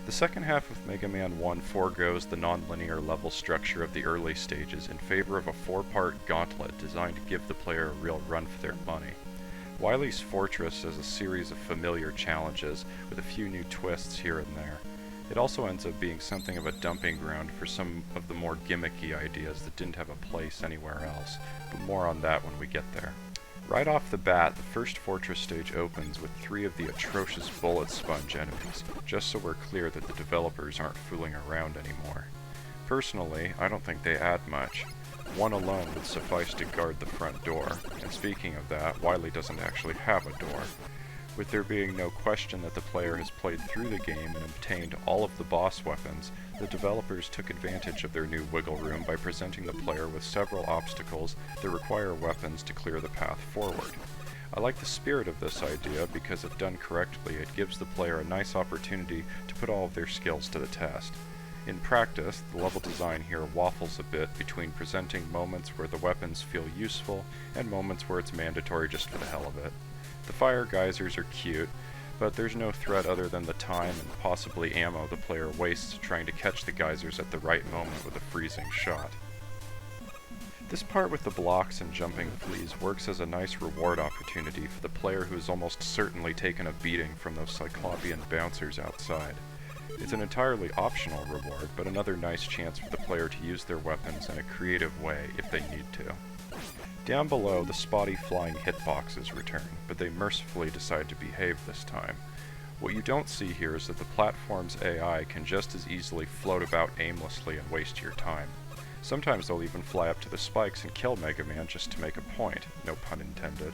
The second half of Mega Man 1 foregoes the non-linear level structure of the early stages in favor of a 4-part Gauntlet designed to give the player a real run for their money. Wily's Fortress is a series of familiar challenges with a few new twists here and there. It also ends up being something of a dumping ground for some of the more gimmicky ideas that didn't have a place anywhere else, but more on that when we get there. Right off the bat, the first Fortress stage opens with 3 of the atrocious bullet sponge enemies, just so we're clear that the developers aren't fooling around anymore. Personally, I don't think they add much. One alone would suffice to guard the front door, and speaking of that, Wily doesn't actually have a door. With there being no question that the player has played through the game and obtained all of the boss weapons, the developers took advantage of their new wiggle room by presenting the player with several obstacles that require weapons to clear the path forward. I like the spirit of this idea because if done correctly, it gives the player a nice opportunity to put all of their skills to the test. In practice, the level design here waffles a bit between presenting moments where the weapons feel useful and moments where it's mandatory just for the hell of it. The fire geysers are cute, but there's no threat other than the time and possibly ammo the player wastes trying to catch the geysers at the right moment with a freezing shot. This part with the blocks and jumping fleas works as a nice reward opportunity for the player who has almost certainly taken a beating from those cyclopean bouncers outside. It's an entirely optional reward, but another nice chance for the player to use their weapons in a creative way if they need to. Down below, the spotty flying hitboxes return, but they mercifully decide to behave this time. What you don't see here is that the platform's AI can just as easily float about aimlessly and waste your time. Sometimes they'll even fly up to the spikes and kill Mega Man just to make a point, no pun intended.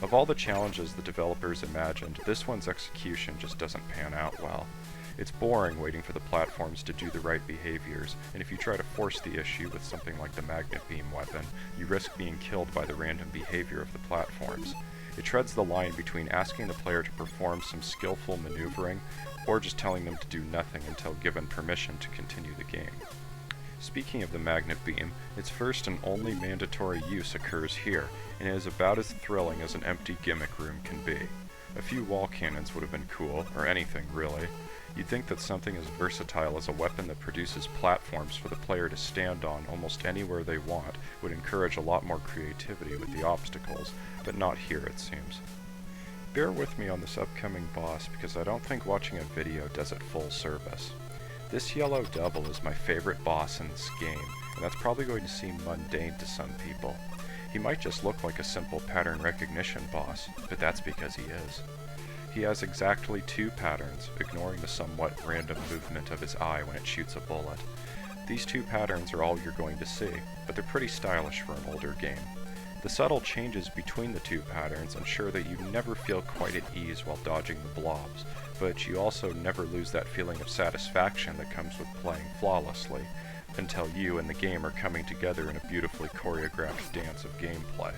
Of all the challenges the developers imagined, this one's execution just doesn't pan out well. It's boring waiting for the platforms to do the right behaviors, and if you try to force the issue with something like the magnet beam weapon, you risk being killed by the random behavior of the platforms. It treads the line between asking the player to perform some skillful maneuvering, or just telling them to do nothing until given permission to continue the game. Speaking of the magnet beam, its first and only mandatory use occurs here, and it is about as thrilling as an empty gimmick room can be. A few wall cannons would have been cool, or anything really. You'd think that something as versatile as a weapon that produces platforms for the player to stand on almost anywhere they want would encourage a lot more creativity with the obstacles, but not here it seems. Bear with me on this upcoming boss because I don't think watching a video does it full service. This yellow double is my favorite boss in this game, and that's probably going to seem mundane to some people. He might just look like a simple pattern recognition boss, but that's because he is. He has exactly 2 patterns, ignoring the somewhat random movement of his eye when it shoots a bullet. These 2 patterns are all you're going to see, but they're pretty stylish for an older game. The subtle changes between the 2 patterns ensure that you never feel quite at ease while dodging the blobs, but you also never lose that feeling of satisfaction that comes with playing flawlessly, until you and the game are coming together in a beautifully choreographed dance of gameplay.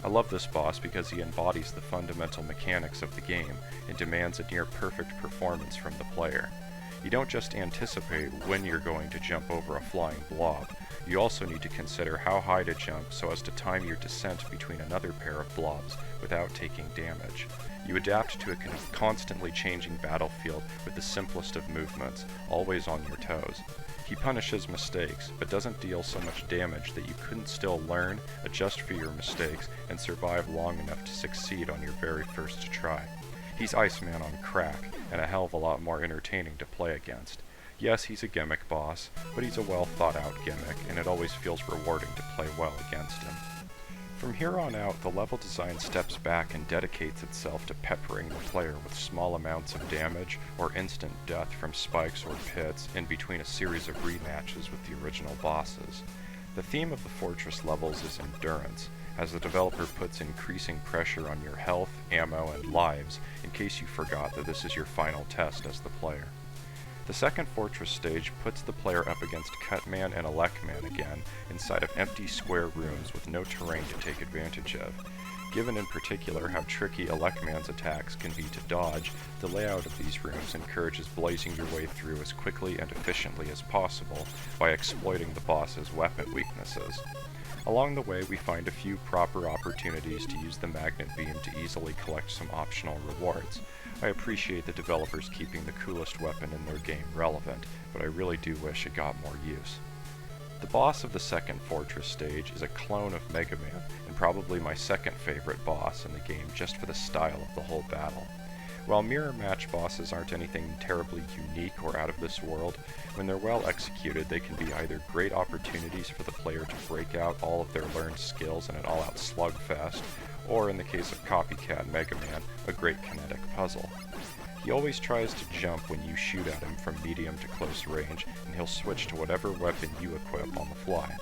I love this boss because he embodies the fundamental mechanics of the game and demands a near-perfect performance from the player. You don't just anticipate when you're going to jump over a flying blob, you also need to consider how high to jump so as to time your descent between another pair of blobs without taking damage. You adapt to a constantly changing battlefield with the simplest of movements, always on your toes. He punishes mistakes, but doesn't deal so much damage that you couldn't still learn, adjust for your mistakes, and survive long enough to succeed on your very first try. He's Iceman on crack, and a hell of a lot more entertaining to play against. Yes, he's a gimmick boss, but he's a well thought out gimmick, and it always feels rewarding to play well against him. From here on out, the level design steps back and dedicates itself to peppering the player with small amounts of damage or instant death from spikes or pits in between a series of rematches with the original bosses. The theme of the Fortress levels is endurance, as the developer puts increasing pressure on your health, ammo, and lives in case you forgot that this is your final test as the player. The second Fortress stage puts the player up against Cutman and Elecman again inside of empty square rooms with no terrain to take advantage of. Given in particular how tricky Elecman's attacks can be to dodge, the layout of these rooms encourages blazing your way through as quickly and efficiently as possible by exploiting the boss's weapon weaknesses. Along the way, we find a few proper opportunities to use the magnet beam to easily collect some optional rewards. I appreciate the developers keeping the coolest weapon in their game relevant, but I really do wish it got more use. The boss of the second fortress stage is a clone of Mega Man, and probably my second favorite boss in the game just for the style of the whole battle. While mirror match bosses aren't anything terribly unique or out of this world, when they're well executed they can be either great opportunities for the player to break out all of their learned skills in an all-out slugfest, or in the case of Copycat Mega Man, a great kinetic puzzle. He always tries to jump when you shoot at him from medium to close range, and he'll switch to whatever weapon you equip on the fly.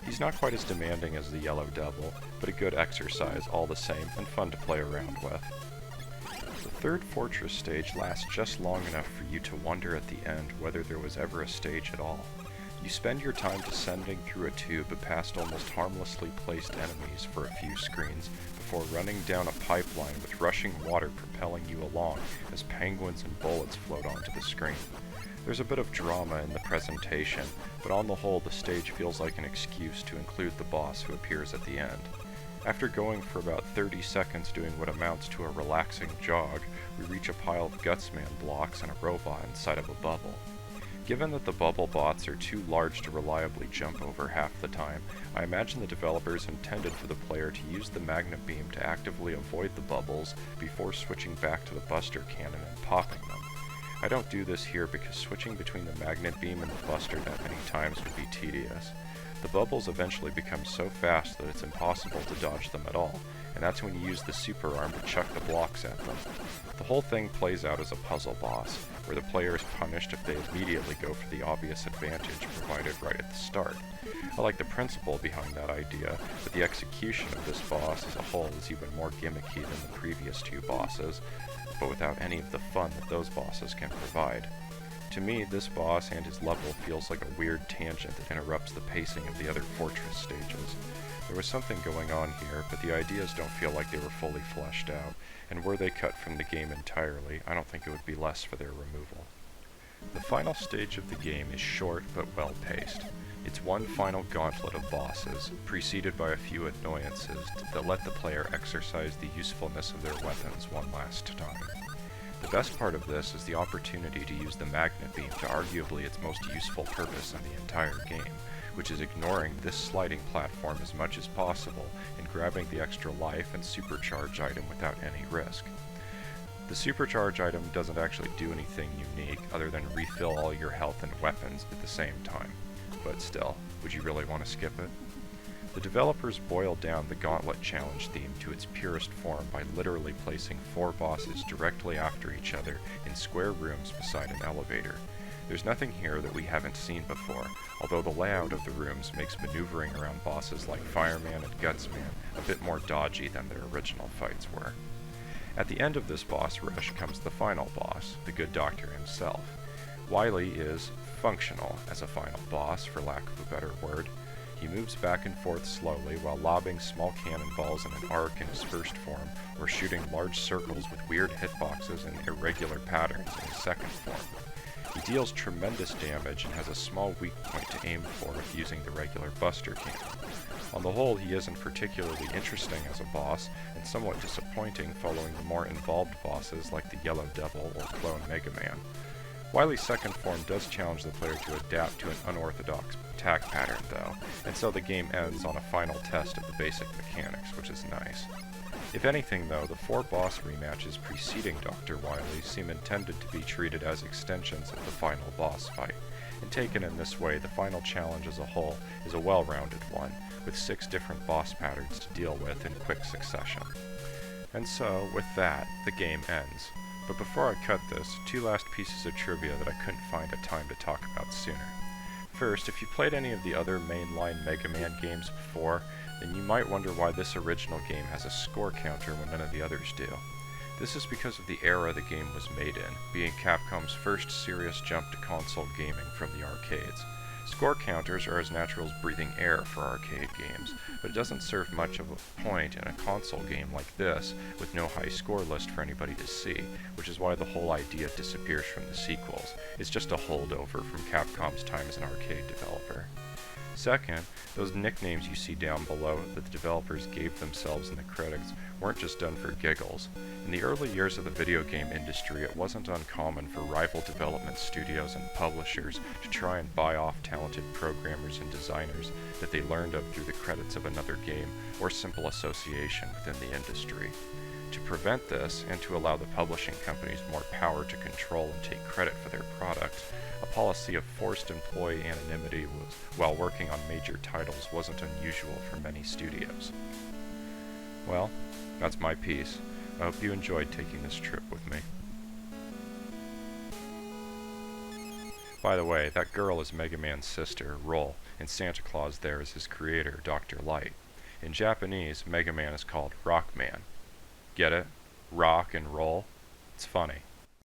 He's not quite as demanding as the Yellow Devil, but a good exercise all the same and fun to play around with. The third fortress stage lasts just long enough for you to wonder at the end whether there was ever a stage at all. You spend your time descending through a tube past almost harmlessly placed enemies for a few screens, before running down a pipeline with rushing water propelling you along as penguins and bullets float onto the screen. There's a bit of drama in the presentation, but on the whole the stage feels like an excuse to include the boss who appears at the end. After going for about 30 seconds doing what amounts to a relaxing jog, we reach a pile of Gutsman blocks and a robot inside of a bubble. Given that the bubble bots are too large to reliably jump over half the time, I imagine the developers intended for the player to use the magnet beam to actively avoid the bubbles before switching back to the buster cannon and popping them. I don't do this here because switching between the magnet beam and the buster that many times would be tedious. The bubbles eventually become so fast that it's impossible to dodge them at all, and that's when you use the super arm to chuck the blocks at them. The whole thing plays out as a puzzle boss, where the player is punished if they immediately go for the obvious advantage provided right at the start. I like the principle behind that idea, but the execution of this boss as a whole is even more gimmicky than the previous two bosses, but without any of the fun that those bosses can provide. To me, this boss and his level feels like a weird tangent that interrupts the pacing of the other fortress stages. There was something going on here, but the ideas don't feel like they were fully fleshed out, and were they cut from the game entirely, I don't think it would be less for their removal. The final stage of the game is short but well paced. It's one final gauntlet of bosses, preceded by a few annoyances that let the player exercise the usefulness of their weapons one last time. The best part of this is the opportunity to use the magnet beam to arguably its most useful purpose in the entire game, which is ignoring this sliding platform as much as possible and grabbing the extra life and supercharge item without any risk. The supercharge item doesn't actually do anything unique other than refill all your health and weapons at the same time, but still, would you really want to skip it? The developers boiled down the Gauntlet challenge theme to its purest form by literally placing 4 bosses directly after each other in square rooms beside an elevator. There's nothing here that we haven't seen before, although the layout of the rooms makes maneuvering around bosses like Fireman and Gutsman a bit more dodgy than their original fights were. At the end of this boss rush comes the final boss, the good doctor himself. Wily is functional as a final boss, for lack of a better word. He moves back and forth slowly while lobbing small cannonballs in an arc in his first form, or shooting large circles with weird hitboxes and irregular patterns in his second form. He deals tremendous damage and has a small weak point to aim for if using the regular buster cannon. On the whole, he isn't particularly interesting as a boss, and somewhat disappointing following the more involved bosses like the Yellow Devil or Clone Mega Man. Wily's second form does challenge the player to adapt to an unorthodox attack pattern though, and so the game ends on a final test of the basic mechanics, which is nice. If anything though, the 4 boss rematches preceding Dr. Wily seem intended to be treated as extensions of the final boss fight, and taken in this way, the final challenge as a whole is a well-rounded one, with 6 different boss patterns to deal with in quick succession. And so, with that, the game ends. But before I cut this, 2 last pieces of trivia that I couldn't find a time to talk about sooner. First, if you played any of the other mainline Mega Man games before, then you might wonder why this original game has a score counter when none of the others do. This is because of the era the game was made in, being Capcom's first serious jump to console gaming from the arcades. Score counters are as natural as breathing air for arcade games, but it doesn't serve much of a point in a console game like this, with no high score list for anybody to see, which is why the whole idea disappears from the sequels. It's just a holdover from Capcom's time as an arcade developer. Second, those nicknames you see down below that the developers gave themselves in the credits weren't just done for giggles. In the early years of the video game industry, it wasn't uncommon for rival development studios and publishers to try and buy off talented programmers and designers that they learned of through the credits of another game or simple association within the industry. To prevent this, and to allow the publishing companies more power to control and take credit for their products, a policy of forced employee anonymity while working on major titles wasn't unusual for many studios. Well, that's my piece. I hope you enjoyed taking this trip with me. By the way, that girl is Mega Man's sister, Roll, and Santa Claus there is his creator, Dr. Light. In Japanese, Mega Man is called Rockman. Get it? Rock and roll? It's funny.